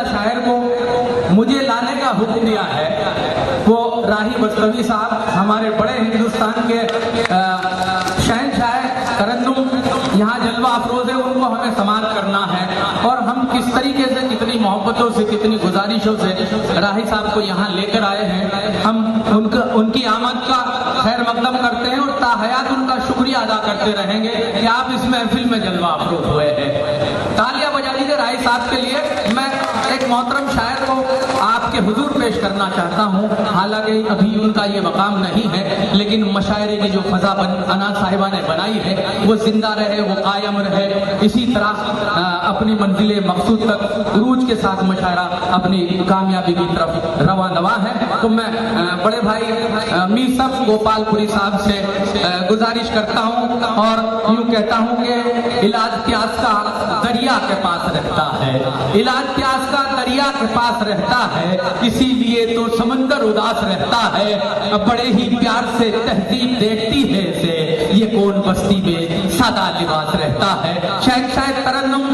शायर को मुझे लाने का हुक्म दिया है वो राही बस्तवी साहब, हमारे बड़े हिंदुस्तान के शहंशाह तरन्नुम, यहाँ जलवा अफरोज है, उनको हमें समाप्त करना है। और हम किस तरीके से, कितनी मोहब्बतों से, कितनी गुजारिशों से राही साहब को यहाँ लेकर आए हैं। हम उनकी आमद का खैर मकदम करते हैं और ताहयात उनका शुक्रिया अदा करते रहेंगे कि आप इस महफिल में जलवा अफरोज हुए हैं। तालियां बजा दीजिए राही साहब के लिए। मैं एक मोहतरम शायर को आपके हुजूर पेश करना चाहता हूँ, हालांकि अभी उनका ये मकाम नहीं है, लेकिन मशायरे की जो फजा अना साहिबा ने बनाई है वो जिंदा रहे, वो कायम रहे, इसी तरह अपनी मंजिल मकसूद तक उरूज के साथ मशायरा अपनी कामयाबी की तरफ रवा नवा है। तो मैं बड़े भाई मीसफ गोपालपुरी साहब से गुजारिश करता हूँ और यूँ कहता हूँ कि इलाज प्यास का दरिया के पास रहता है, इलाज प्यास का दरिया के पास रहता है, इसीलिए तो समंदर उदास रहता है। बड़े ही प्यार से तहजीब देखती है इसे, ये कौन बस्ती में सादा लिबास रहता है। शहंशाह तरन्नुम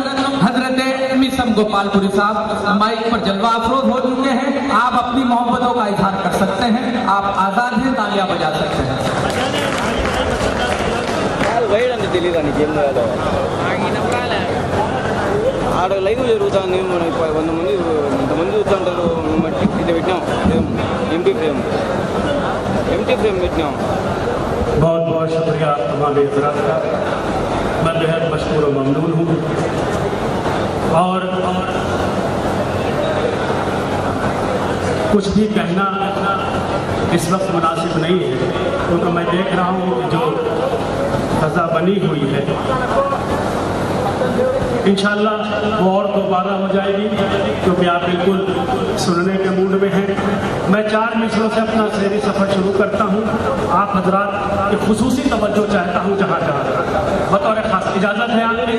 हजरत मीसम गोपालपुरी साहब माइक पर जलवा अफरोज हो चुके हैं। आप अपनी मोहब्बतों का इजहार कर सकते हैं, आप आजाद हैं, तालियां बजा सकते हैं। ఆడ లైవ్ జరుగుతుంది, కొంతమంది ఇంతమంది చూస్తుంటారు. ఇది పెట్టినాం ఎంటీ ఫ్రేమ్ పెట్టినాం. बहुत बहुत शुक्रिया तमाम हज़रात का, मैं बेहद मशकूर और ममनून हूँ। और कुछ भी कहना इस वक्त मुनासिब नहीं है, क्योंकि मैं देख रहा हूँ जो फ़ज़ा बनी हुई है इंशाअल्लाह वो और दोबारा हो जाएगी, क्योंकि आप बिल्कुल सुनने के मूड में हैं। मैं 4 मिसरों से अपना शेरी सफ़र शुरू करता हूँ। आप हजरात की खुसूसी तवज्जो चाहता हूँ जहाँ जहाँ बतौर खास इजाज़त है आपकी।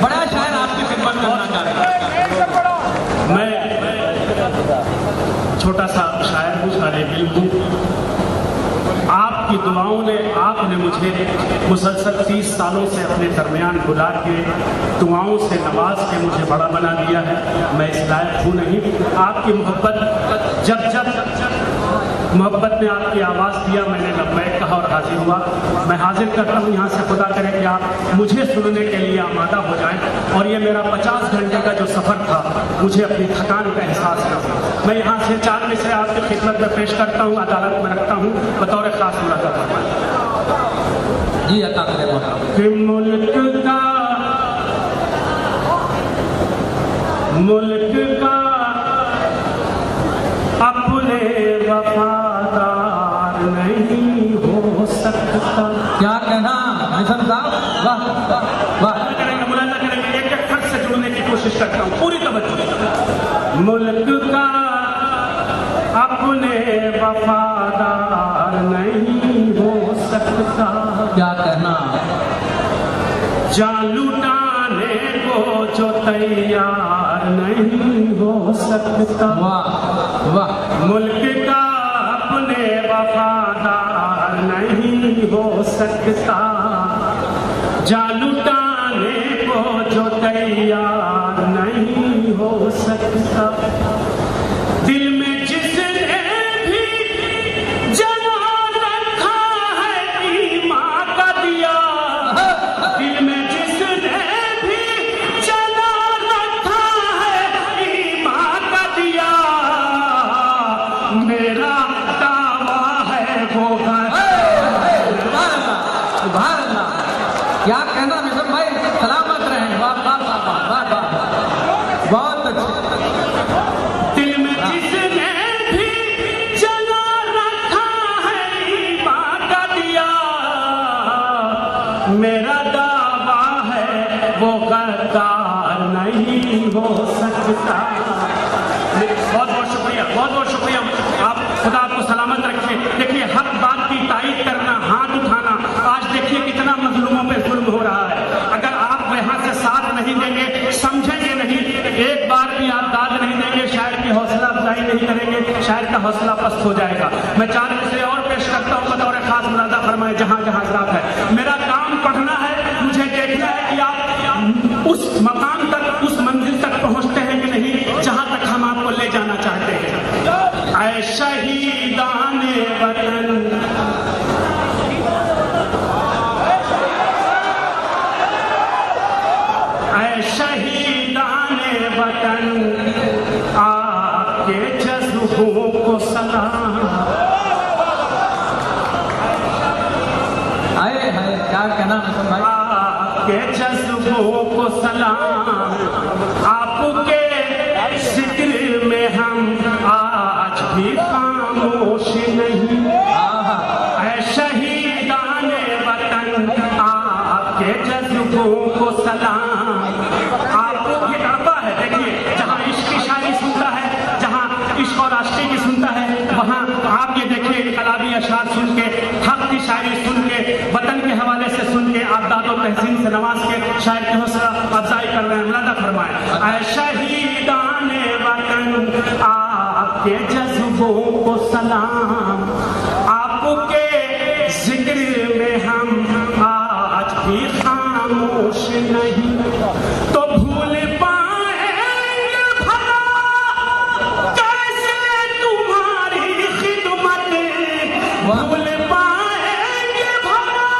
बड़ा शायर आपकी खिदमत करना चाहता है। मैं छोटा सा शायर हूँ, शायर दिल हूँ। आपकी दुआओं ने, आपने मुझे मुसलसल 30 सालों से अपने दरमियान बुला के दुआओं से नवाज के मुझे बड़ा बना दिया है। मैं इस लायक हूँ नहीं। आपकी मोहब्बत जब मोहब्बत ने आपकी आवाज़ दिया, मैंने लब्बैक कहा और हाजिर हुआ। मैं हाजिर करता हूँ यहाँ से, खुदा करे कि आप मुझे सुनने के लिए आमादा हो जाएं और ये मेरा 50 घंटे का जो सफ़र था मुझे अपनी थकान का एहसास ना हो। मैं यहाँ से 4 में से आपकी खिदमत में पेश करता हूँ, अदालत में रखता हूँ बतौर खास मुलाकात जी अता करे। मुल्क का अपने वफादार नहीं हो सकता। क्या कहना मिशन साहब, वाह वाह। मुलाजा करेंगे, एक एक फर्क से जुड़ने की कोशिश करता हूँ, पूरी तवज्जो। मुल्क का अपने वफादार नहीं हो सकता। क्या कहना। जान लुटाने को जो तैयार नहीं हो सकता। वाह वाह। मुल्क का अपने वफादार नहीं हो सकता। जान लुटाने को जो तैयार नहीं हो सकता। दिल में जिसने भी जना रखा है ईमान का दिया, दिल में जिसने भी जना रखा है ईमान का दिया, मेरा दावा है वो क्या कहना मिशन भाई, सलामत रहें। वाह वाह वाह वाह वाह, बहुत अच्छे। दिल में जिसने भी जना रखा है ईमान का दिया, मेरा दावा है वो गद्दार नहीं हो सकता। बहुत बहुत शुक्रिया, बहुत बहुत शुक्रिया। आप खुदा आपको सलामत रखे। देखिए, हक बात की तारीफ करना, हाथ उठाना, आज देखिए कितना मजलूमों पे जुल्म हो रहा है। अगर आप यहाँ से साथ नहीं देंगे, समझेंगे नहीं, एक बार भी आप दाद नहीं देंगे, शायर की हौसला अफजाई नहीं करेंगे, शायर का हौसला पस्त हो जाएगा। मैं 4 मिसरे और पेश करता हूँ बतौर खास मुलाजा। फरमाए जहां जहां हजरात है। मेरा काम पढ़ना है, मुझे देखना है कि आप उस मकाम तक, उस मंजिल तक पहुंचते हैं कि नहीं जहां तक हम आपको ले जाना चाहते हैं। ऐ शहीदाने वतन, ऐ शहीदाने वतन, आपके जज्बों को सलाम। हाय हाय, क्या नाम है भाई? आपके जज्बों को सलाम, आपके जिक्र में हम आज भी खामोश नहीं। ऐ शहीदाने वतन, आपके जज्बों को सलाम। आपको ये तड़पा है, देखिए जहाँ इश्क की शायरी सुनता है, जहाँ इश्क और आशिकी की सुनता है, वहाँ आप ये देखिए इनकलाबी अशआर सुन के, हक की शायरी सुन के, वतन के हवाले से सुन के आप दादो तहसीन से नवाज के शायर की हौसला अफजाई कर रहे हैं। मुलादा फरमाए, ऐ शहीदाने वतन, आपके जज्बों को सलाम। आपके जिक्र में हम आज भी खामोश नहीं। तो भूल पाएंगे भला कैसे तुम्हारी खिदमत, भूल पाएंगे भला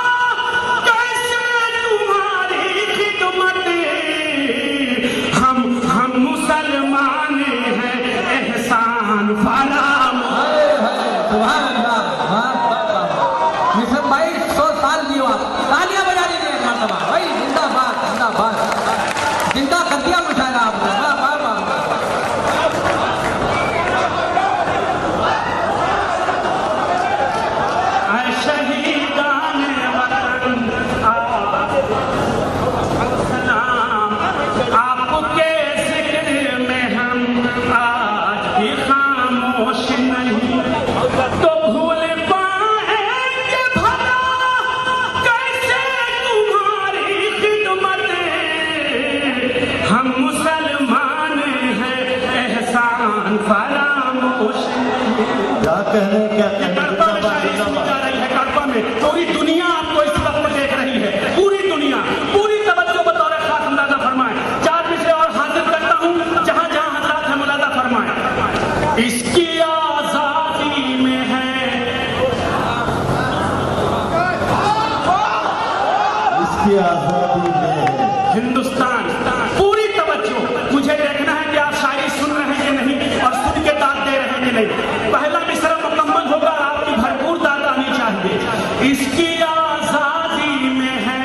कैसे तुम्हारी खिदमत। हम मुसलमान हैं, एहसान फराम। सुभान अल्लाह, निसम भाई 100 साल जियो आप, तालियां बजा दीजिए एक मरतबा भाई। जिंदाबाद जिंदाबाद, जिंदा कर दिया मुशायरा आपने। वाह वाह वाह। ऐ शहीदाने वतन, सलाम। आपके जिक्र में हम आज भी खामोश नहीं। तो भूल पाएंगे भला कैसे तुम्हारी खिदमत। हम मुसलमान हैं, एहसान फरामोश नहीं। क्या कहने, क्या कड़पा में शायरी सुनी जा रही है, कड़पा में पूरी दुनिया आपको इस वक्त देख रही है, पूरी दुनिया, पूरी तवज्जो बतौर खास मुलादा फरमाए। 4 मिसरे और हाजिर करता हूँ, जहां जहां हजरात है मुलादा फरमाए। इसकी आजादी में है, इसकी आजादी में हिंदुस्तान। पूरी तवज्जो, मुझे देखना है कि आप शायरी सुन रहे हैं कि नहीं और सुन के दाद दे रहे हैं कि नहीं। पहला मिसरा मुकम्मल होगा, आपकी भरपूर दाद आनी चाहिए। इसकी आजादी में है,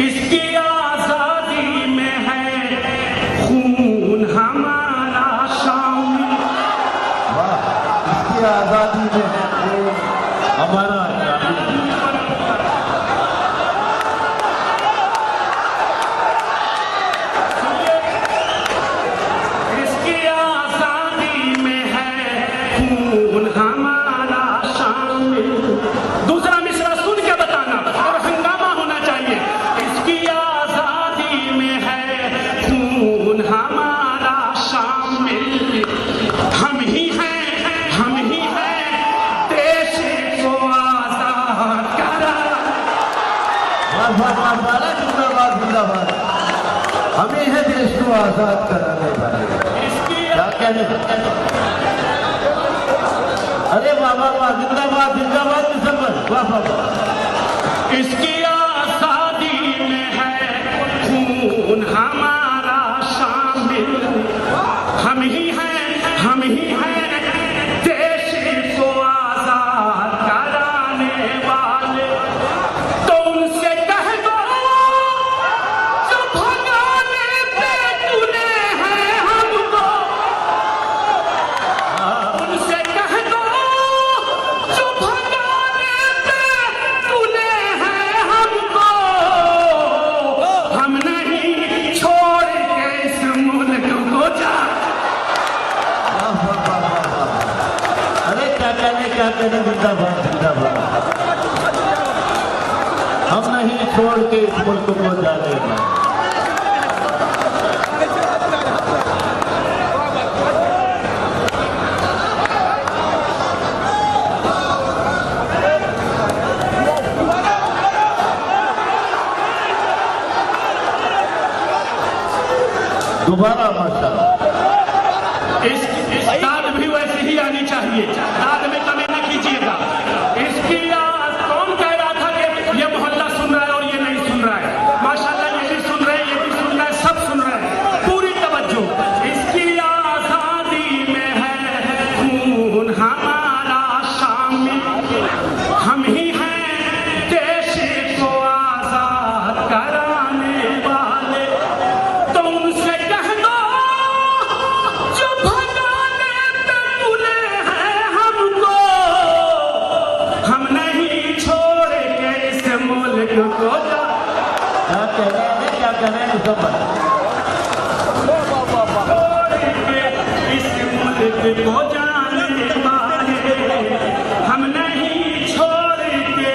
इसकी आजादी में है खून हमारा शामिल। वाह, इसकी आजादी में है वो हमारा शामिल। इसकी आजादी में है खून हमारा शामिल। दूसरा मिसरा सुन के बताना और हंगामा होना चाहिए। इसकी आजादी में है खून हमारा शामिल। हम ही हैं, हम ही हैं देश को आजाद करा। वाह वाह वाह वाह, जिंदाबाद जिंदाबाद। हमें है देश को आजाद कराने वाले। इसकी क्या कहने, अरे वाह वाह वाह, जिंदाबाद जिंदाबाद दिसंबर, वाह वाह वाह। इसकी आजादी में है खून हमारा शामिल। हम ही हैं, हम ही हैं देश को आजाद कराने वाले। तो उनसे कह दो जो भगाने पे तूने है हमको। उनसे कह दो जो भगाने पे तूने है हमको। हम नहीं छोड़ के इस मुल्क को जा। वाह वाह वाह वाह वाह। अरे क्या कहने, जिंदाबाद जिंदाबाद। हम नहीं छोड़ के इस मुल्क को जाने वाले। दोबारा माशाल्लाह। इस दाद भी वैसे ही आनी चाहिए, दाद में कमी न कीजिएगा। इसकी कौन कह रहा था कि ये मोहल्ला सुन रहा है और ये नहीं सुन रहा है? माशाल्लाह ये भी सुन रहे हैं, ये भी सुन रहे हैं, सब सुन रहे हैं, पूरी तवज्जो। इसकी आजादी में है खून हमारा शामिल, हम ही हैं देश को आजाद कराने वाले। तो उनसे कह दो जो भगाने पे तुले हैं हमको, हम नहीं छोड़ेंगे इस मुल्क को। क्या कह रहे हैं, क्या कह रहे हैं सब छोड़ेंगे इस मुल्क को जाने वाले, हम नहीं छोड़ेंगे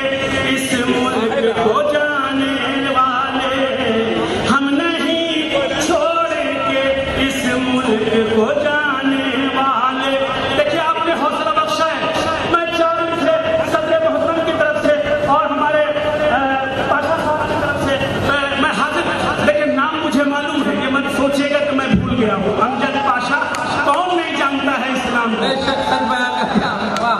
इस मुल्क को जाने वाले, हम नहीं छोड़ेंगे इस मुल्क को जाने वाले। देखिए आपने हौसला बख्शा है। मैं चारों से सदर मोहतरम की तरफ से और हमारे पाशा साहब की तरफ से मैं हाजिर, लेकिन नाम मुझे मालूम है, ये मत सोचिएगा कि मैं भूल गया हूँ। अमजद पाशा कौन नहीं जानता है इस्लाम को? बेशक सच बयान करते हैं। वाह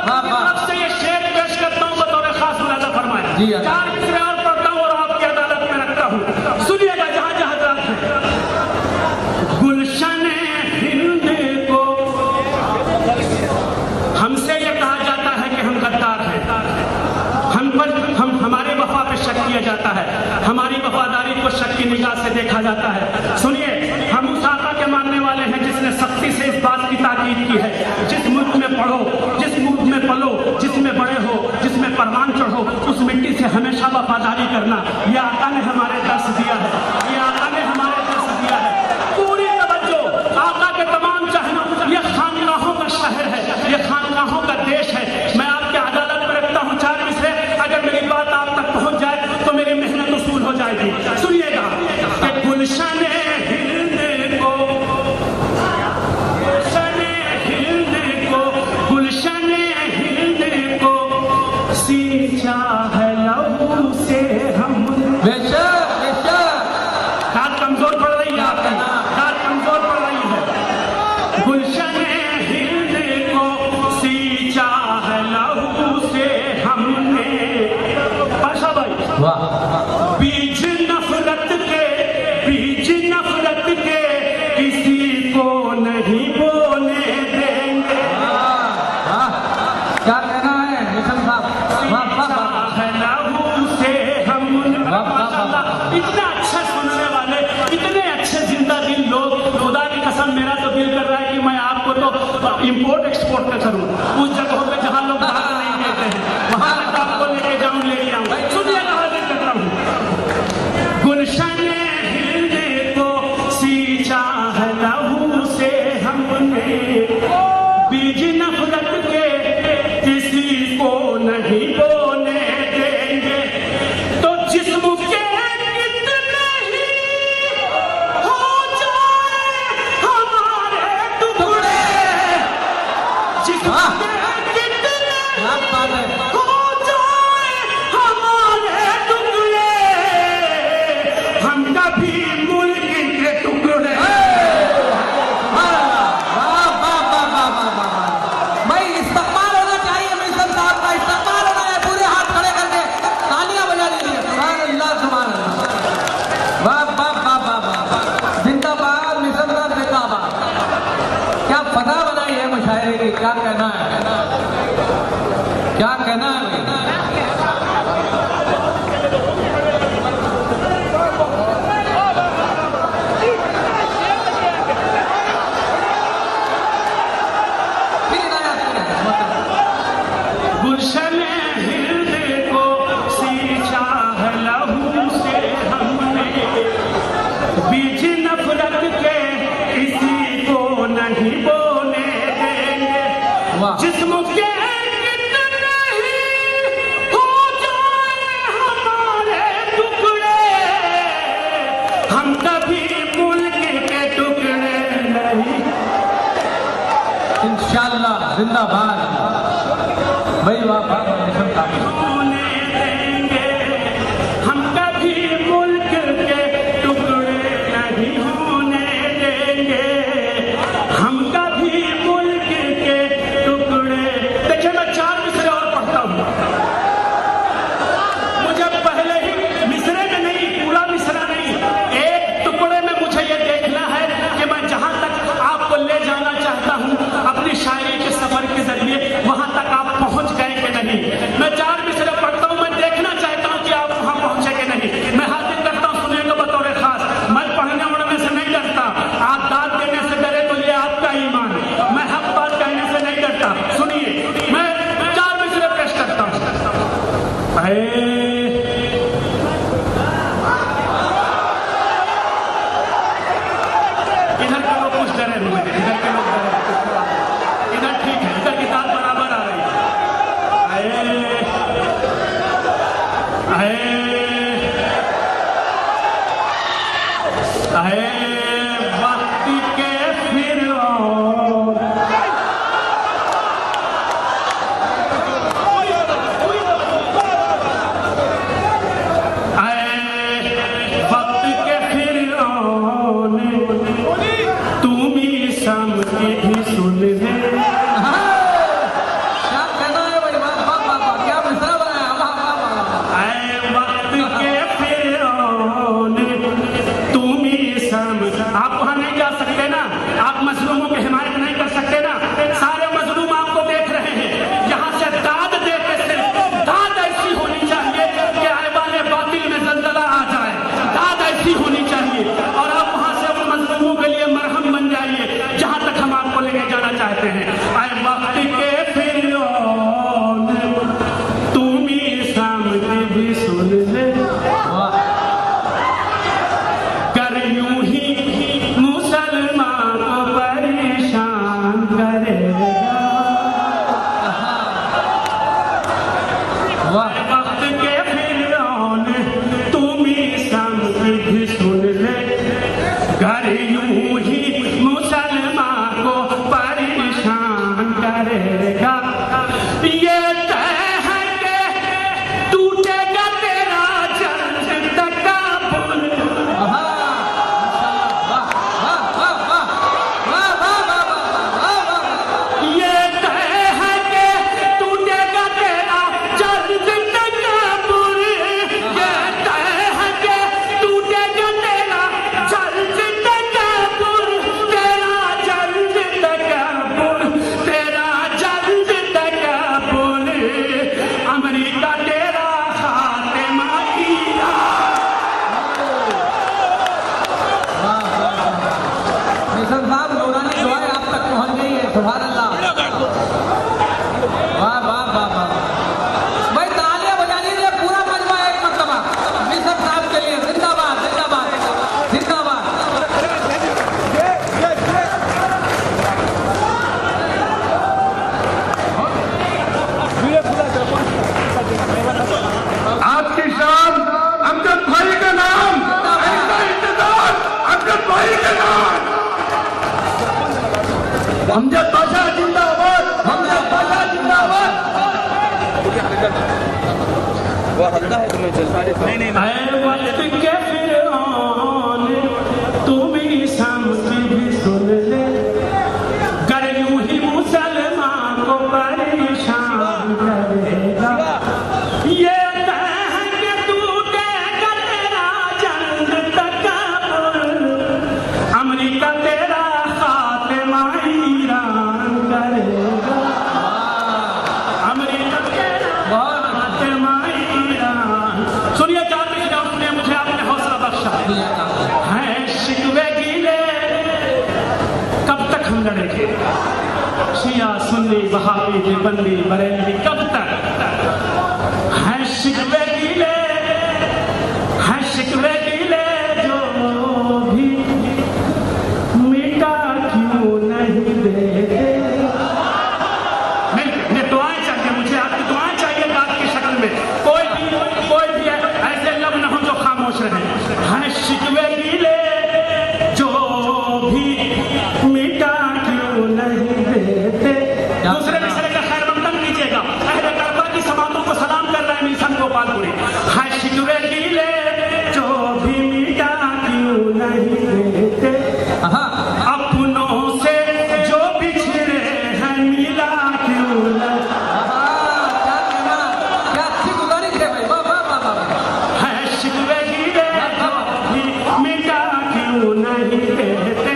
वाह वाह। तरफ से ये शेर पेश करता हूँ बतौर खास मुलाजा फरमाए। जी अल्लाह। चार मिसरे और पढ़ता हूँ और आपकी अदालत में रखता हूँ, सुनिएगा जहाँ जहाँ रात है। गुलशन हिंद को हमसे ये कहा जाता है कि हम गद्दार हैं, हम पर हमारे वफा पे शक किया जाता है, हमारी वफादारी को शक की निगाह से देखा जाता है। सुनिए, हम उस आका के मानने वाले हैं जिसने सख्ती से इस बात की ताकीद की है, जिस मुल्क में पढ़ो, जिस मुल्क में पलो, जिसमें बड़े हो, जिसमें परवान चढ़ो, उस मिट्टी से हमेशा वफादारी करना। यह आका ने हमारे दर्श दिया है, यह आका ने हमारे दर्श दिया है। पूरी तवज्जो, आका के तमाम चाहनों, यह खानकाहों का शहर है, यह खानकाहों का देश है। मैं आपके अदालत में रखता हूँ चार मिसरे, अगर मेरी बात आप तक पहुंच जाए तो मेरी मेहनत वसूल हो जाएगी। सुनिएगा कि गुलशन हिंद को, गुलशन हिंद को, गुलशन हिंद को सींचा है लहू से हम। बेशक बेशक। दाद कमजोर पड़ रही है आपकी, दाद कमजोर पड़ रही है। गुलशन हिंद को सींचा है लहू से हमने। पाशा भाई, वाह। बीज नफरत के, बीज नफरत के किसी को नहीं बोने देंगे। वाह, क्या कहना है मिशन साहब? वाह वाह वाह। है लहू से हम। माशाल्लाह, इतने अच्छे सुनने वाले, इतने अच्छे जिंदा दिल लोग। खुदा की कसम, मेरा तो दिल कर रहा है कि मैं आपको तो इंपोर्ट एक्सपोर्ट का करूं, उस जगहों पे जहां लोग भाग नहीं देते हैं, वहां तक आपको लेके जाऊं, ले आऊं। सुनिए हाजिर करता हूं। गुलशन हिंद को सींचा है लहू से हमने, बीज नफरत के किसी को नहीं बोने देंगे। तो जिस्म के कितने ही हो जाए हमारे टुकड़े, जिस्म के कितने क्या बात है। हो जाए हमारे टुकड़े, हम कभी मुल्क के टुकड़े। वाह वाह वाह वाह वाह वाह वाह। भाई इस्तेमाल होना चाहिए मिशन साहब का, इस्तेमाल होना है। पूरे हाथ खड़े करके तालियां बजा दीजिए। सुभान अल्लाह सुभान अल्लाह। वाह वाह वाह वाह वाह। जिंदाबाद मिशन साहब, जिंदाबाद। क्या फतह बनाई है मुशायरे की, क्या कहना है, क्या कहना है भाई? फिर इनायत करें। गुलशन हिंद को सींचा है लहू से हमने, बीज नफरत के किसी को नहीं बोने देंगे। वाह। जिस्म के कितने ही हो जाए हमारे टुकड़े, हम कभी मुल्क के टुकड़े नहीं। इंशाअल्लाह जिंदाबाद। भाई वाह वाह वाह, मिशन साहब। होने देंगे, हम कभी मुल्क के टुकड़े नहीं होने नहीं। मैं 4 मिसरे पढ़ता हूँ, मैं देखना चाहता हूँ कि आप वहाँ पहुँचे कि नहीं। मैं हाजिर करता हूँ सुनिएगा बतौर खास। मैं पढ़ने उड़ने से नहीं डरता। आप दाद देने से डरे तो ये आपका ईमान है। मैं हक बात कहने से नहीं डरता। सुनिए, मैं 4 मिसरे पेश करता हूँ। इधर के लोग कुछ डरे हुए हैं, इधर के लोग डरे, इधर ठीक है, इधर की ताल बराबर आ रही है। वक्त के फिरौन, वक्त के फिरौन, तुम ही समझी भी सुन ले। क्या कहना है भाई? वाह वाह वाह वाह, क्या मिसरा बनाया, वाह वाह वाह। वक्त के फिरौन, तुम ही समझ। आप वहां नहीं जा सकते ना, आप मजलूमों की हिमायत नहीं कर सकते ना। सारे मजलूम आपको देख रहे हैं। यहाँ से दाद देते से दाद ऐसी होनी चाहिए कि ऐवाने बातिल में जल्जला आ जाए। दाद ऐसी होनी चाहिए और आप वहां से उन मजलूमों के लिए मरहम बन जाइए जहां तक हम आपको लेके जाना चाहते हैं। वक्त के फिरौन, तुम ही समझ भी सुन ले। कर यूं ही मुसलमान को परेशान करेगा। वक्त के फिरौन, तुम ही समझ भी सुन ले। कर यूं ही मुसलमान को परेशान करेगा। ये तय है कि टूटेगा तेरा जंग तकाबुल। ये तय है कि टूटेगा तेरा जंग तकाबुल। ये तय है कि टूटेगा तेरा जंग तकाबुल। तेरा जंग तकाबुल, तेरा जंग तकाबुल। अमेरिका तेरा खात्मा किया। मिशन साहब, नूरानी दुआएं आप तक पहुंच गई है। सुभान अल्लाह, वाह वाह वाह वाह। भाई तालियां बजा लीजिए पूरा मजमा एक मरतबा मिशन साहब के लिए। जिंदाबाद जिंदाबाद जिंदाबाद। आपकी शान अमजद भाई का नाम, ऐसा इंतजार अमजद भाई का नाम। अमजद बादशाह जिंदाबाद, अमजद बादशाह जिंदाबाद। वो हल्का है तुम्हें चल सारे नहीं वक्त के फिरौन, तुम ही समझ भी सुन ले। कर यूं ही मुसलमान को परेशान करेगा। ये तय है कि टूटेगा तेरा जंग तकाबुल। अमेरिका तेरा खात्मा ईरान करेगा। अमेरिका तेरा खात्मा ईरान। सुनिए, 4 मिनट जाओ, सुनिए मुझे, आपने हौसला बख्शा है। शिकवे गीले कब तक हम लड़ेंगे? शिया सुन्नी वहाबी देवबंदी बरेलवी कब तक? है शिकवे गीले, है शिकवे गीले जो भी मिटा क्यों नहीं देते। नहीं, दुआएं चाहिए मुझे, आपकी दुआएं चाहिए दाद की शक्ल में। कोई भी ऐसे लब न हो जो खामोश रहे। है शिकवे गीले जो भी मिटा क्यों नहीं देते। दूसरे मिसरे का खैर मकदम कीजिएगा। अहले करबा की समातों को सलाम कर रहे हैं मिशन गोपालपुरी। है शिकवे गीले जो भी मिटा क्यों नहीं देते। अपनों से जो बिछड़े हैं मिला क्यों नहीं। क्या कहना, क्या अच्छी गुजारिश है भाई, वाह वाह वाह वाह। है शिकवे गीले जो भी मिटा क्यों नहीं देते।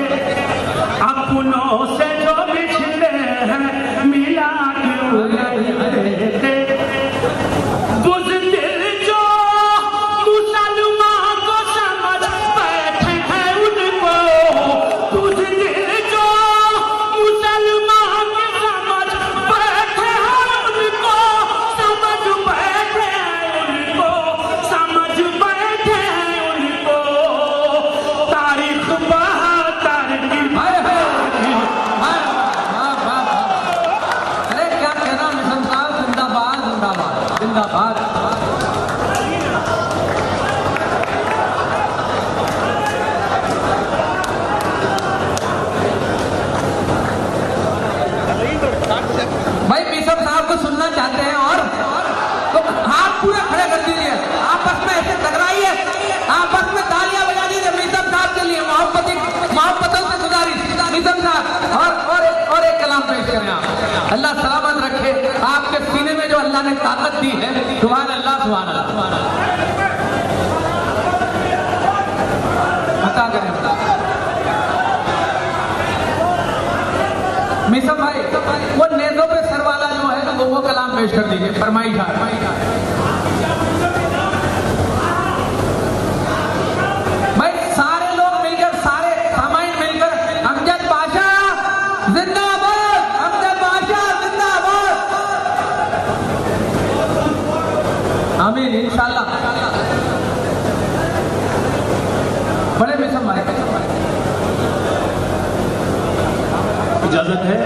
अपनों से जो बिछड़े हैं मिला क्यों नहीं देते। जिंदाबाद। भाई पीसम साहब को सुनना चाहते हैं और तो हाथ पूरा खड़े कर दीजिए, आपस में ऐसे टकराइए, आपस में तालियां बजा दीजिए मीसम साहब के लिए। मोहब्बतों से गुजारिश मीसम साहब और एक कलाम पेश करें आप। अल्लाह सलामत रखे आपके सीने में जो अल्लाह ने ताकत दी है। सुभान अल्लाह सुभान अल्लाह। बता करें मीसम भाई वो नेजों पे सर वाला जो है ना वो कलाम पेश कर दीजिए। फरमाइश भाई सारे लोग मिलकर, सारे सामाइन मिलकर अमजद बादशाह जिंदाबाद, अमजद बादशाह जिंदाबाद। आमीन इंशाल्लाह। बड़े मीसम भाई इजाजत है।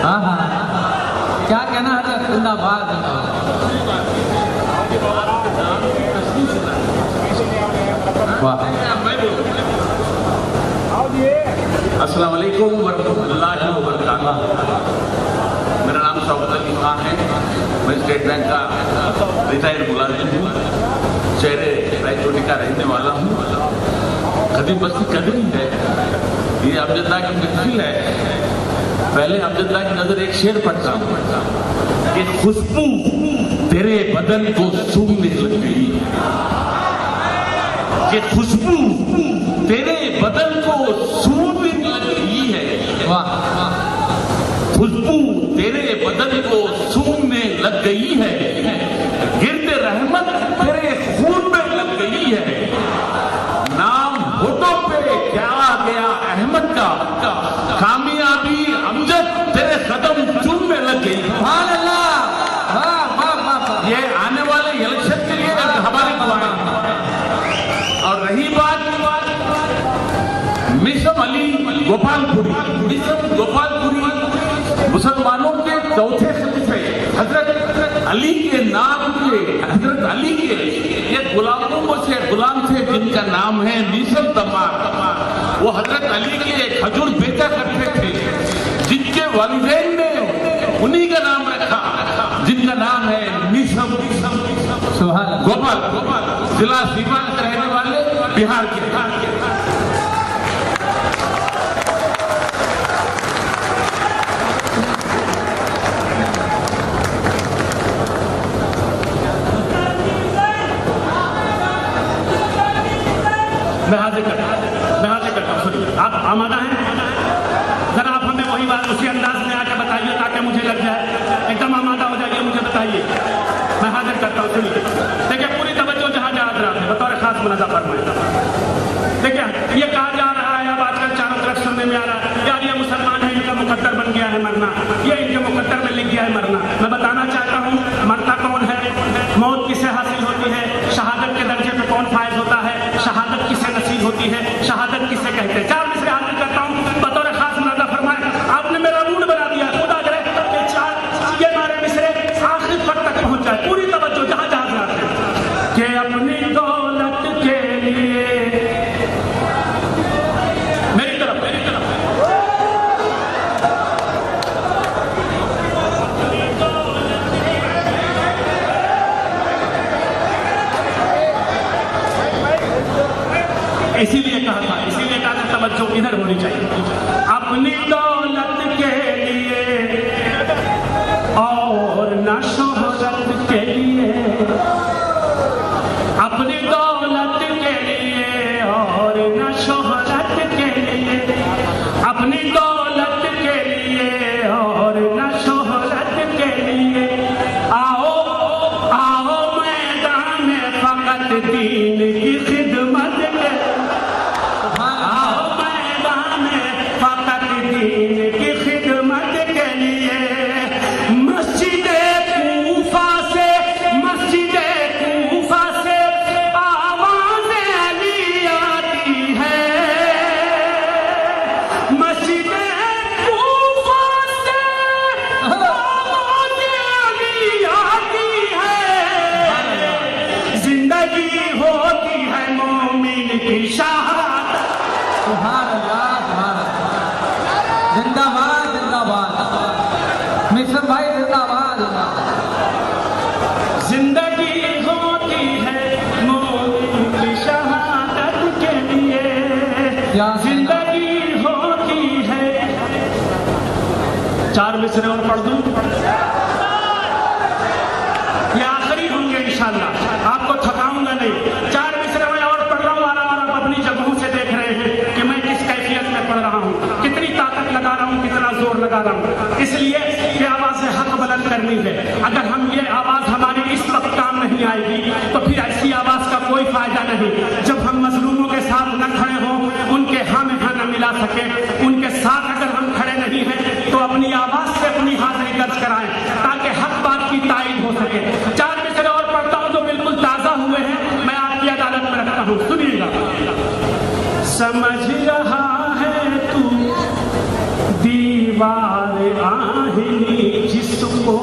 हाँ हाँ क्या कहना है जिंदाबाद। अस्सलाम वालेकुम वरहमतुल्लाहि वबरकातुहू। मेरा नाम शौकत अली खान है। मैं स्टेट बैंक का रिटायर्ड मुलाजिम हूँ। शहर रायचोटी का रहने वाला हूँ। खदीम बस्ती कदरी है, ये अमजद की महफिल है। पहले अमजद की नजर एक शेर पढ़ता हूँ कि खुशबू तेरे बदन को सूंघने लग गई, कि खुशबू तेरे बदन को सूंघने लग गई है। वाह खुशबू तेरे बदन को सूंघने लग गई है, गिर्द रहमत तेरे खून में लग गई है। नाम होठों पे क्या गया अहमद का, कामयाबी अमजद तेरे कदम चूमने लग गई। सुभान अल्लाह। वाह वाह वाह। ये आने वाले इलेक्शन के लिए हमारी दुआएं। और रही बात मिसम अली गोपालपुरी, मिसम गोपालपुरी मुसलमानों के चौथे खलीफे हजरत अली के नाम के, हजरत अली के ये गुलामों में से गुलाम थे जिनका नाम है मिसम दमार। वो हजरत अली के खजूर बेचा करते थे, जिनके वालिदैन ने उन्हीं का नाम रखा, जिनका नाम है मिसम गोपाल, जिला सीवान के रहने वाले बिहार के। मैं हाजिर करता हूँ। सुनिए, आप आमादा हैं? जरा आप हमें वही बात उसी अंदाज में आके बताइए ताकि मुझे लग जाए, एकदम आमादा हो जाइए, मुझे बताइए। मैं हाजिर करता हूँ। सुनिए, देखिए पूरी तवज्जो जहाँ हजरात है बतौर खास मुनाजा फरमाएं। देखिए ये कहा जा रहा है, अब आजकल चारों तरफ सुनने में आ रहा है, यार ये मुसलमान है, इनका मुकद्दर बन गया है मरना, ये इनके मुकद्दर में लिख गया है मरना। मैं बताना चाहता हूँ मरता कौन है, मौत किसे हासिल होती है, शहादत के दर्जे पे कौन फायज होता है, शहादत किसे नसीब होती है, शहादत किसे कहते हैं। चार मिसरे हाजिर करता हूँ बतौर खास मुनाजा फरमाएं। आपने मेरा मूड बना दिया, खुदा करे कि चार ये हमारे मिसरे आखिर तक पहुंच जाए। पूरी तवज्जो जहाँ जाते हैं कि अपनी दौलत के लिए मेरी तरफ इसीलिए कहा था तवज्जो इधर होनी चाहिए। अपनी दौलत के लिए और न शोहरत के लिए, अपनी दौलत के लिए और न शोहरत के लिए, अपनी दौलत के लिए और न शोहरत के लिए, आओ आओ मैदान में फकत दीन की खिदमत के। सुभान अल्लाह, सुभान अल्लाह। जिंदाबाद जिंदाबाद, मिशन भाई जिंदाबाद जिंदाबाद। जिंदगी होती है मोमिन की शहादत के लिए, क्या जिंदगी होती है। 4 मिसरे और पढ़ दूं, ये आखिरी होंगे इंशाल्लाह, आपको थकाऊंगा नहीं। 4 मिसरे में और पढ़ रहा हूं, आप अपनी जगहों से देख रहे हैं कि मैं किस कैफियत में पढ़ रहा हूं, कितनी ताकत लगा रहा हूं, कितना जोर लगा रहा हूं। इसलिए ये आवाज हक बुलंद करनी है। अगर हम ये आवाज हमारी इस वक्त काम नहीं आएगी तो फिर ऐसी आवाज का कोई फायदा नहीं। जब हम मजलूमों के साथ न खड़े हों, उनके हाँ में हाँ न मिला सके, उनके साथ अगर हम खड़े नहीं हैं तो अपनी आवाज से अपनी हाजिरी दर्ज कराएं ताकि हक बात की तायीद हो सके। 4 मिसरे और पढ़ता हूं जो बिल्कुल ताजा हुए हैं, मैं आपकी अदालत में रखता हूं, सुनिएगा। समझ रहा है तू दीवार आहिनी जिसको,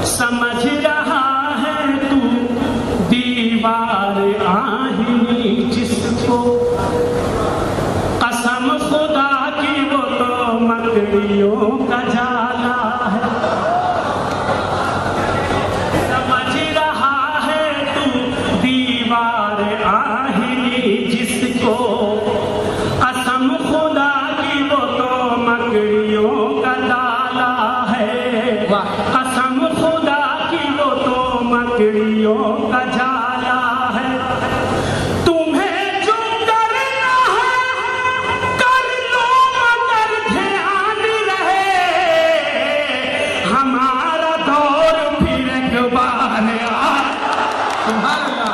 समझ रहा है तू दीवार आहिनी जिसको, कसम खुदा की वो तो मकड़ियों का जाला है। समझ रहा है तू दीवार आहिनी जिसको, कसम खुदा की वो तो मकड़ियों का जाला है। कसम खुदा की वो तो मकड़ियों का जाला है। तुम्हें जो करना है कर लो मगर ध्यान रहे, हमारा दौर फिर एक बार आ। सुभान अल्लाह,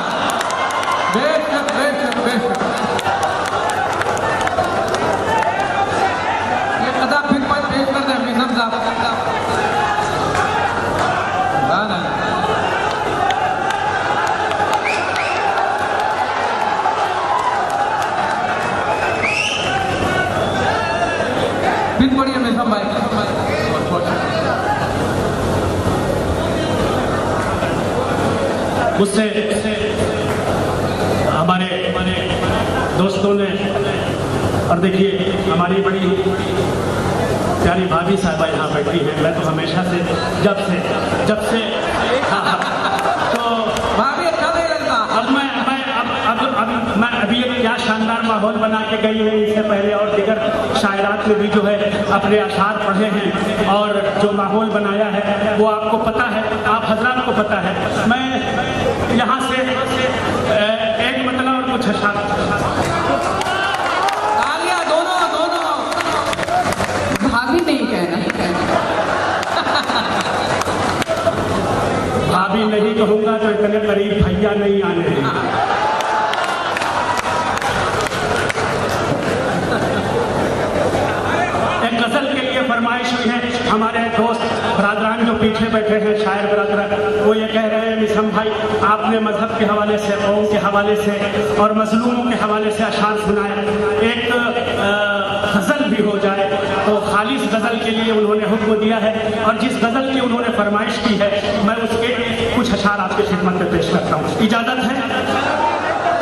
बेशक बेशक बेशक। ये कदा फिर पर पेश कर दें मिशन साहब। सुभान अल्लाह। फिर पढ़िए मिशन भाई। मुझसे हमारे दोस्तों ने, और देखिए हमारी बड़ी प्यारी भाभी साहबा यहाँ बैठी है। मैं तो हमेशा से जब से तो भाभी अच्छा नहीं लगता। अब मैं अभी एक क्या शानदार माहौल बना के गई है। इससे पहले और दिगर शायरात में भी जो है अपने अशार पढ़े हैं और जो माहौल बनाया है वो आपको पता है, आप हजरात को पता है। मैं यहाँ से एक मतलब और कुछ अशार, तालियां दोनों दोनों। भाभी नहीं कहना, भाभी नहीं कहूंगा तो इतने करीब भैया नहीं आने देंगे। एक गजल के लिए फरमाइश हुई है। हमारे दोस्त बरादरान जो पीछे बैठे हैं, शायर बरादरान, वो ये कह रहे हैं मिसम भाई आपने मजहब के हवाले से, कौम के हवाले से और मजलूमों के हवाले से अशार सुनाए, एक गजल भी हो जाए। तो खालिस गजल के लिए उन्होंने हुक्म दिया है और जिस गजल की उन्होंने फरमाइश की है मैं उसके कुछ अशार आपकी खिदमत में पेश करता हूँ, इजाजत है?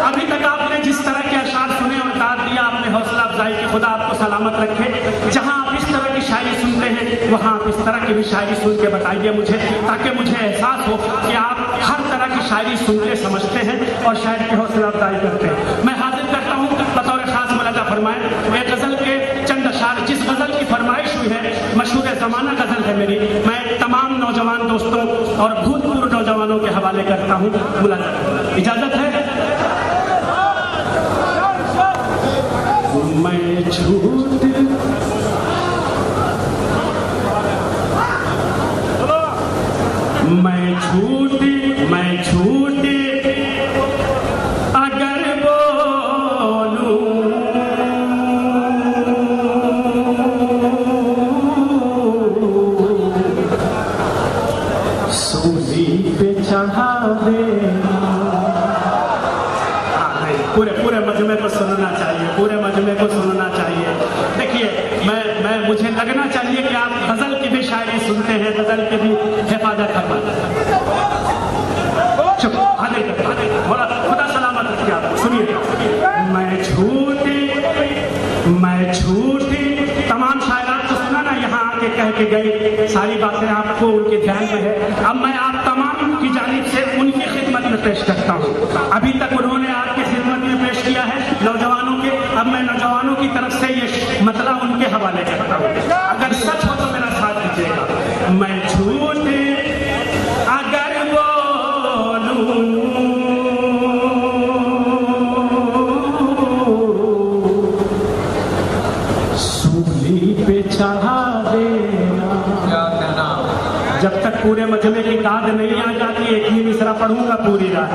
अभी तक आपने जिस तरह के अशार सुने और दाद दिया, आपने हौसला अफजाई की, खुदा आपको सलामत रखे। जहां आप इस तरह की शायरी सुनते हैं वहां आप इस तरह की भी शायरी सुन के बताइए मुझे, ताकि मुझे एहसास हो कि आप हर तरह की शायरी सुनते समझते हैं और शायर की हौसला अफजाई करते हैं। मैं हाजिर करता हूँ बतौर खास मलाजा फरमाए एक गजल के चंद अशार। जिस गजल की फरमाइश हुई है मशहूर जमाना गजल है मेरी, मैं तमाम नौजवान दोस्तों और भूतपूर्व नौजवानों के हवाले करता हूँ। मुलाजा, इजाजत है? मैं झूठ अगर बोलूं सूली पे चढ़ा दे। पूरे मजमे को सुनना चाहिए, पूरे मजमे को सुनना चाहिए। देखिए मुझे लगना चाहिए कि आप गजल की भी शायरी सुनते हैं, गजल की भी हिफाजत करना। चुप, हाजिर खुदा सलामत रखे आपको। सुनिए, मैं झूठी तमाम शायरात को सुना ना, यहाँ आके कह के गए, सारी बातें आपको उनके ध्यान में है। अब मैं आप तमाम की जानिब से उनकी खिदमत में पेश करता हूँ। अभी तक उन्होंने आपकी खिदमत में पेश किया है नौजवानों के, अब मैं नौजवानों की तरफ से ये मतला उनके हवाले करता हूँ। अगर सच हो तो मेरा साथ दीजिएगा। मैं झूठी अगर बोलूं सूली पे चढ़ा देना। क्या कहना? जब तक पूरे मजमे की दाद नहीं आ जाती एक ही मिसरा पढ़ूंगा पूरी रात।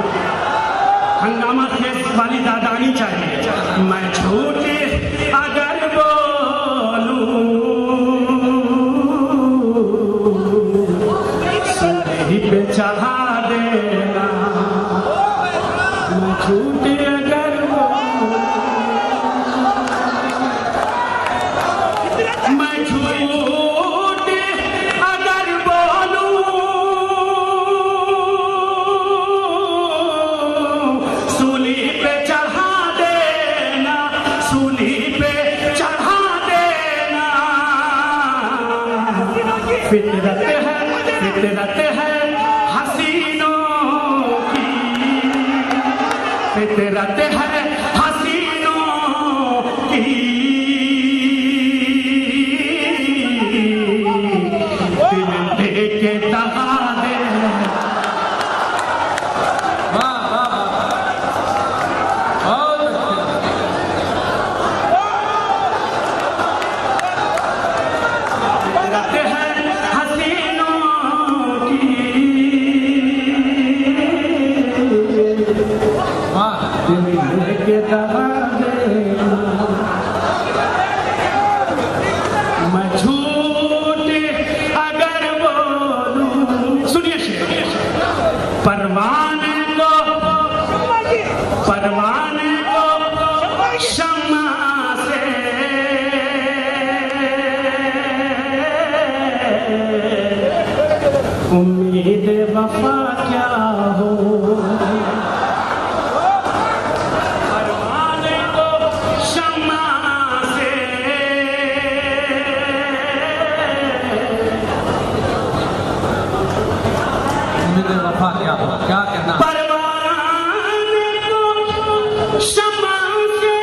हंगामा खेस वाली दाद आनी चाहिए। मैं झूठी अगर बोलूं सूली पे चढ़ा देना। मैं झूठी अगर मैं झूठ अगर बोलूं सूली पे चढ़ा देना, सूली पे चढ़ा देना। फितरत है हसीनों की, फितरत है हसीनों की। दिल लेके दगा दे। वाह वाह वाह, बहुत अच्छे। रहते हैं हसीनों की। वाह, दिल लेके दगा दे। मैं झूठ अगर बोलूं, सुनिए शेर। परवाने को शम्मा से उम्मीद वफा क्या हो। परवाने को शम्मा से उम्मीद वफा क्या हो, क्या कहना? परवाने को शम्मा से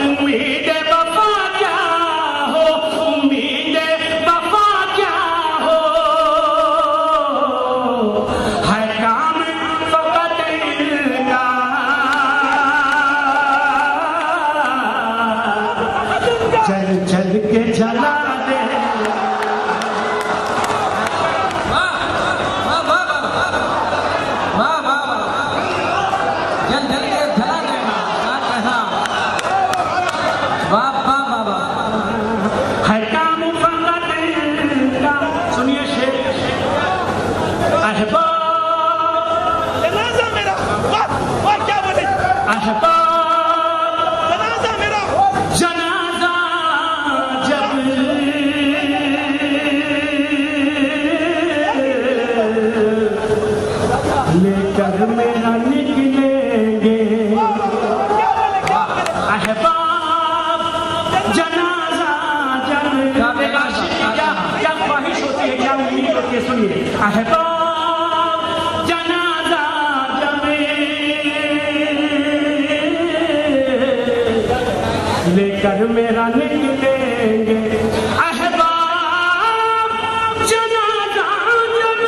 उम्मीद वफा क्या हो, उम्मीद वफा क्या हो। है काम फकत इनका, चल के जला दे। वाह वाह वाह वाह वाह वाह, जल जल के जला देना, क्या कहना? वाह वाह वाह वाह। है काम फकत इनका। सुनिए शेर। अहबाब जनाजा मेरा, वाह क्या बोले, अहबाब जनाजा मेरा। जनाजा जब लेकर मेरा निकलेंगे। अहबाब जनाजा जब क्या ख्वाहिश होती है, क्या उम्मीद होती है, सुनिए। अहबाब जनाजा जब लेकर मेरा निकलेंगे। अहबाब जनाजा जब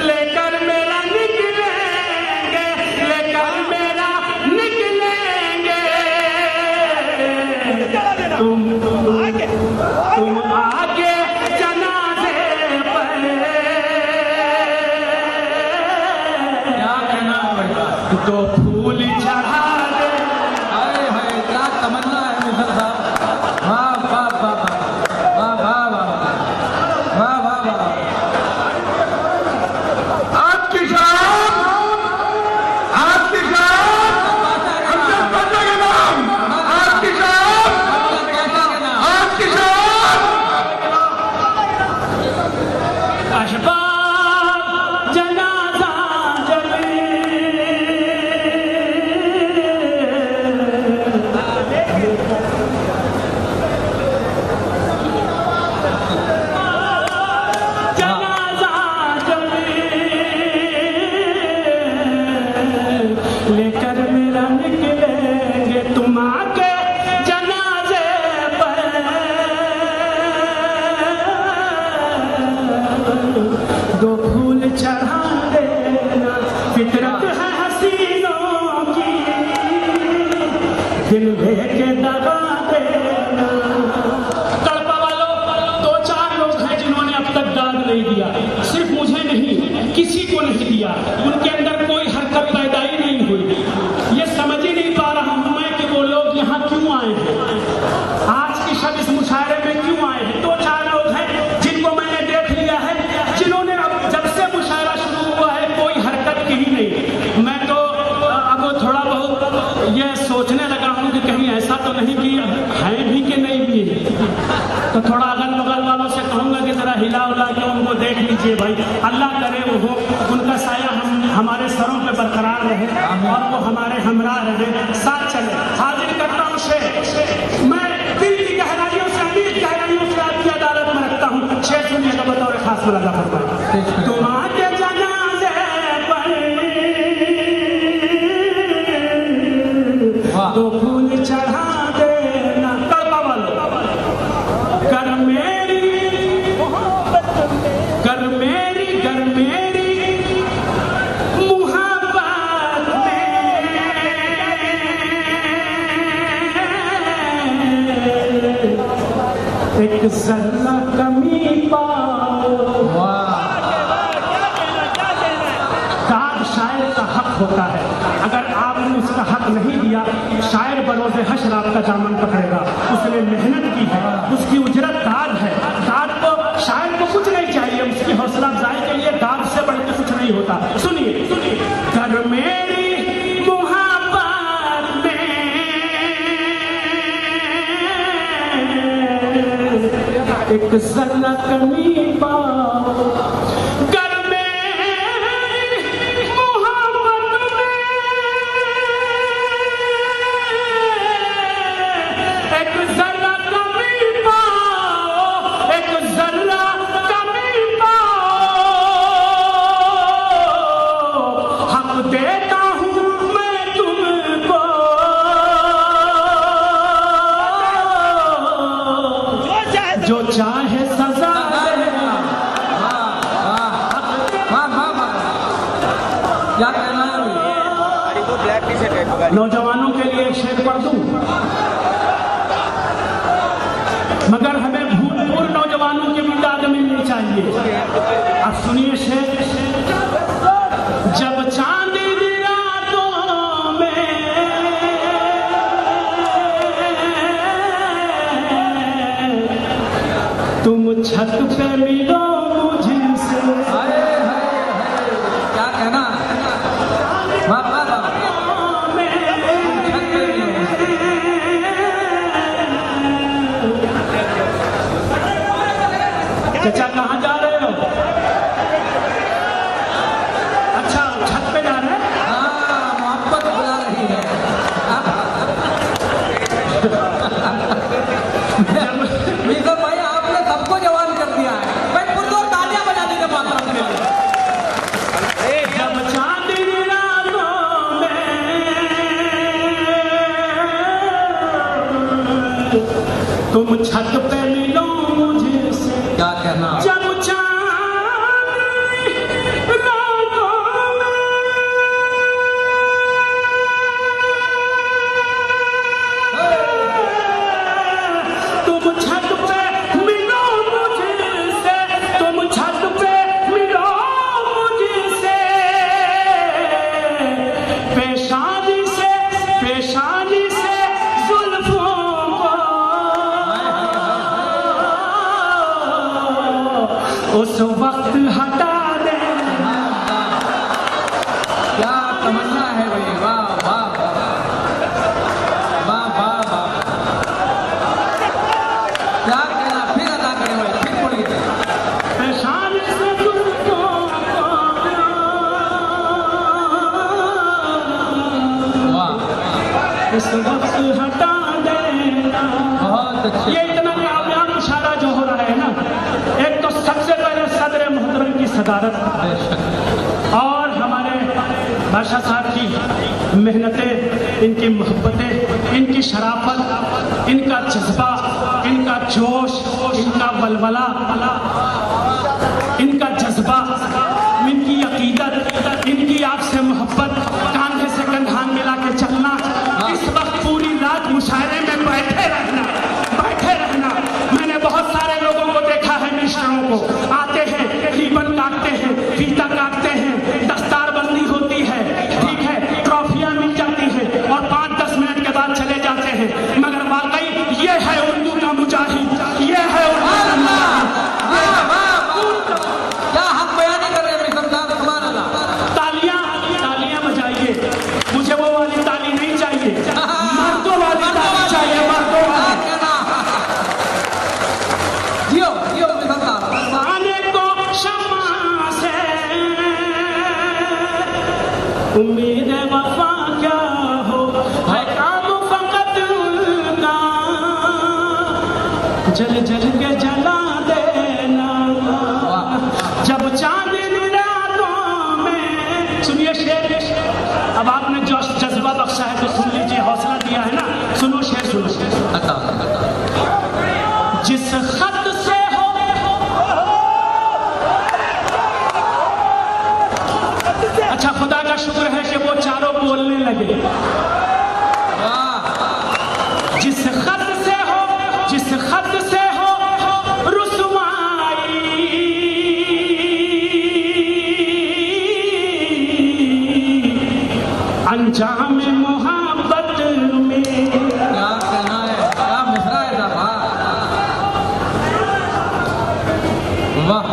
लेकर मेरा निकलेंगे, लेकर मेरा निकलेंगे। तुम आगे जनाजे पर क्या कहना पड़ेगा? तो फूल चढ़ा दे। अरे है, क्या तमन्ना है मिसल साहब। वाह वाह वाह वाह वाह वाह वाह वाह वाह वाह। आपकी शान, आपकी शान, हमसे बदले के नाम, आपकी शान, तो थोड़ा अगल बगल वालों से कहूंगा कि जरा हिला उला के उनको देख लीजिए भाई। अल्लाह करे वो उनका साया हमारे सरों पे बरकरार रहे और वो हमारे हमरा रहे, साथ चले। हाजिर करता हूँ शेर, मैं दिल की गहराइयों से, अमीर गहराइयों से आपकी अदालत में रखता हूँ। शेर सुनिएगा बतौर खास में लगा फरमाए। तुम्हारे जनाजे पर दो फूल चढ़ा देना, कड़वा वालों कर मेरी मुहब्बत में एक जरा कमी पाओ। दाद शायर का हक होता है, अगर आपने उसका हक नहीं दिया, शायर बरोज़े हश्र आपका दामन पकड़ेगा। उसने मेहनत की है, उसकी उजरत दाद है। दाद को शायर को कुछ नहीं चाहिए, उसकी हौसला अफजाई के लिए दाद से बढ़ के कुछ नहीं होता। सुनिए सुनिए, कर मेरी मुहब्बत में एक जरा कमी पाओ। कर मेरी मुहब्बत में एक जरा कमी पाओ, एक जरा कमी पाओ। हक देता हूँ मैं तुमको, जो चाहे सजा दे। क्या कहना है? नौजवानों के लिए एक शेर पढ़ दूं, मगर हमें भूतपूर्व नौजवानों की भी दाद मिलनी चाहिए। अब सुनिए शेर, जब चांद रातों में तुम छत पे मिलो मुझसे। क्या कहना? वाह वाह वाह। चाचा कहाँ जा रहे हो? अच्छा छत पे जा रहे हैं? हाँ, मोहब्बत बुला रही है। मीज़ा भाई आपने सबको जवान कर दिया है भाई। पुरजोर तालियां बजा दीजिए मातरम के लिए। जब चांद रातों में तुम छत पे मिलो मुझसे। क्या कहना? जब चांद रातों में तुम छत पे मिलो मुझसे, तुम छत पे मिलो मुझसे। पेशानी से जुल्फों को उस वक्त हटा दे। क्या तमन्ना है भाई। वाह वाह वाह वाह वाह। क्या कहना? फिर अदा करें भाई, फिर बोलिए। पेशानी से जुल्फों वाह, इस वक्त हटा देना। बहुत अच्छे। ये इतना नायाब इशारा जो हो रहा है ना, एक तो सबसे पहले सदर मोहतरम की सदारत और हमारे बादशाह साहब की मेहनतें, इनकी मोहब्बतें, इनकी शराफत, इनका जज्बा, इनका जोश, इनका बलबला, इनका जज्बा, इनकी अकीदत, इनकी आपसे मोहब्बत, कांधे से कंधा मिला के चलना, इस वक्त पूरी रात मुशायरे में बैठे रहना। मैंने बहुत सारे लोगों को देखा है, मिनिस्टरों को आते हैं, रिबन काटते हैं, फीता काटते हैं, दस्तारबंदी होती है, ठीक है, ट्रॉफियां मिल जाती हैं और 5-10 मिनट के बाद चले जाते हैं। मगर वाकई ये है उर्दू का मुजाहिद, ये है उर्दू का मुजाहिद। जल जल के जला देना जब चांद रातों में। सुनिए शेर, अब आपने जो जज्बा बख्शा है तो सुन लीजिए, हौसला दिया है ना, सुनो शेर, सुनो शेर। जिस खत से हो अच्छा, खुदा का शुक्र है कि वो चारों बोलने लगे। जिस खत से हो, जिस खत से हो रुसवाई, अंजाम मोहब्बत में। क्या कहना है, क्या मिसरा है साहब, वाह।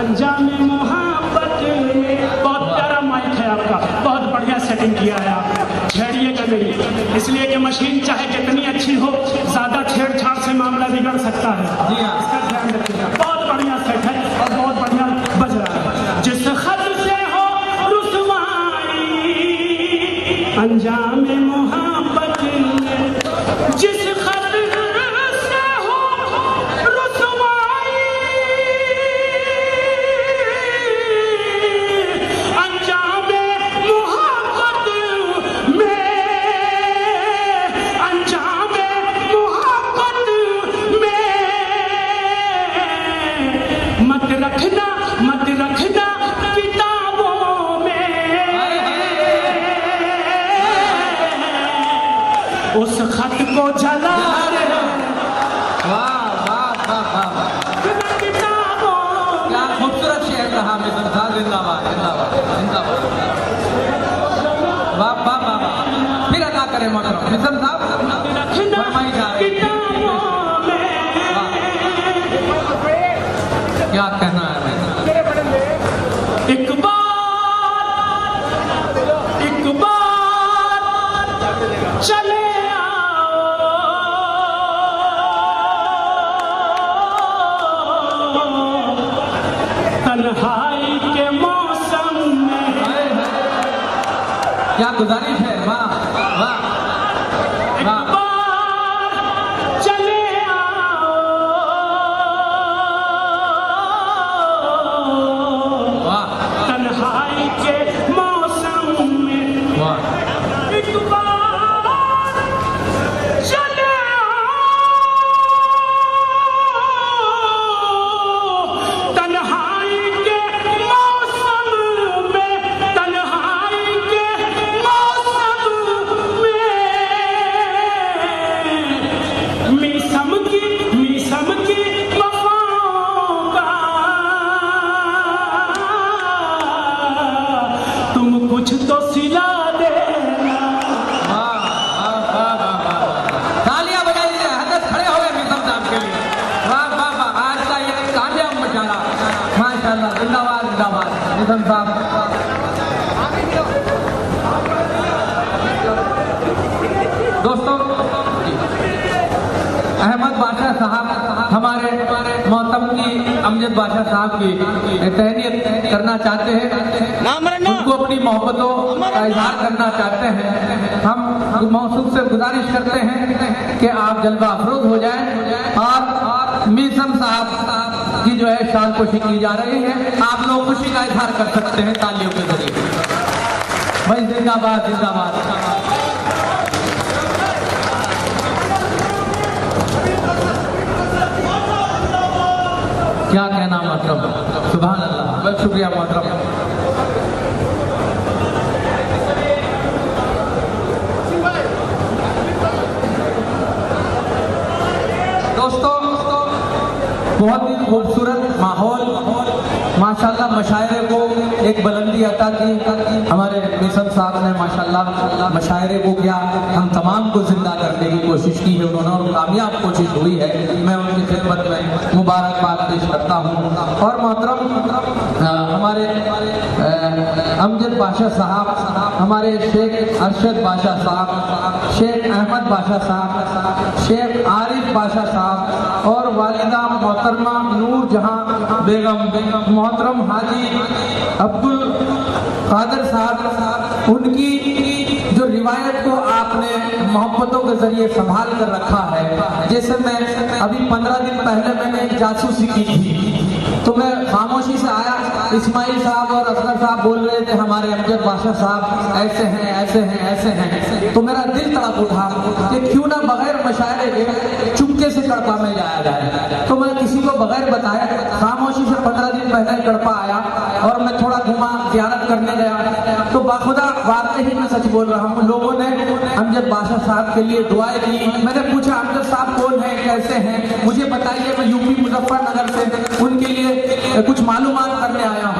अंजाम मोहब्बत में। बहुत प्यारा माइक है आपका, बहुत बढ़िया सेटिंग किया है आपने, छेड़िएगा नहीं, इसलिए कि मशीन चाहे कितनी अच्छी हो, ज्यादा छेड़छाड़ से मामला बिगड़ सकता है। जी हाँ। इसका ध्यान रखिएगा। बहुत बढ़िया सेट है और बहुत बढ़िया बज रहा है। जिस खत से हो रुसवाई, अंजाम मोहब्बत में। जिस खत से हो रुसवाई, अंजाम मोहब्बत में, अंजाम मोहब्बत में। मत रखना, मत रखना किताबों में उस खत को जला देना वाह वाह वाह वाह, किताबों में। क्या खूबसूरत शेर रहा मिशन साहब, जिंदाबाद जिंदाबाद जिंदाबाद, वाह वाह वाह वाह। फिर अदा करें मोहतरम मिशन साहब, रखना फरमाई जा रही है। किताबों में। क्या कहना है मैं, एक बार चले आओ तन्हाई के मौसम में। क्या गुजारिश है, वाह वाह एक वाह। बार चले आओ वाह तन्हाई के मौसम में। वाह, एक बार चले आओ तन्हाई के मौसम में, तन्हाई के मौसम में। मीसम की वफाओं का तुम कुछ तो सिला देना। तालियां बजाई दीजिए, हजरत खड़े हो गए मिशन साहब के लिए, वाह वाह वाह। आज का ये कामयाब मशाला, माशाल्लाह, जिंदाबाद जिंदाबाद मिशन साहब। दोस्तों, अहमद बादशाह साहब हमारे मोहतम की अमजद बादशाह साहब की तहनीत करना चाहते हैं, उनको अपनी मोहब्बतों का इजहार करना चाहते हैं। हम मौसूफ से गुजारिश करते हैं कि आप जलवा अफरोज हो जाएं और मीसम साहब की जो है शान खुशी की जा रही है, आप लोग खुशी का इजहार कर सकते हैं तालियों के जरिए। भाई जिंदाबाद जिंदाबाद। क्या कहना मोहतरम, सुभान अल्लाह, बहुत शुक्रिया मोहतरम। दोस्तों, बहुत ही खूबसूरत माहौल, माशाल्लाह मशायरे को एक बुलंदी अता की हमारे मिशन साहब ने, माशाल्लाह मशायरे को क्या हम तमाम को जिंदा करने की कोशिश की है उन्होंने, और कामयाब कोशिश हुई है। मैं उनकी खिदमत में मुबारकबाद पेश करता हूँ। और मोहतरम हमारे अमजद बादशाह साहब, हमारे शेख अरशद बादशाह साहब, शेख अहमद बादशाह साहब, शेख आरिफ बादशाह साहब और वालिदा मोहतरमा नूर जहां बेगम, मोहतरम हाजी अब्दुल कादर साहब, उनकी जो रिवायत को आपने मोहब्बतों के जरिए संभाल कर रखा है। जैसे मैं अभी 15 दिन पहले मैंने एक जासूसी की थी, तो मैं खामोशी से आया, इस्माइल साहब और असगर साहब बोल रहे थे हमारे अमजद बादशाह साहब ऐसे हैं ऐसे हैं ऐसे हैं, तो मेरा दिल तड़प उठा कि क्यों ना बगैर मशायरे के चुपके से कड़पा में जाया जाए। तो मैं किसी को बगैर बताया खामोशी से 15 दिन पहले कड़पा आया और मैं थोड़ा घुमा, ज़ियारत करने गया, तो बाखुदा वाकई ही मैं सच बोल रहा हूँ, लोगों ने अमजद बादशाह साहब के लिए दुआएं की। मैंने पूछा अमजद साहब कौन है, कैसे हैं, मुझे बताइए, मैं यूपी मुजफ्फरनगर से उनके लिए कुछ मालूमात करने आया हूँ।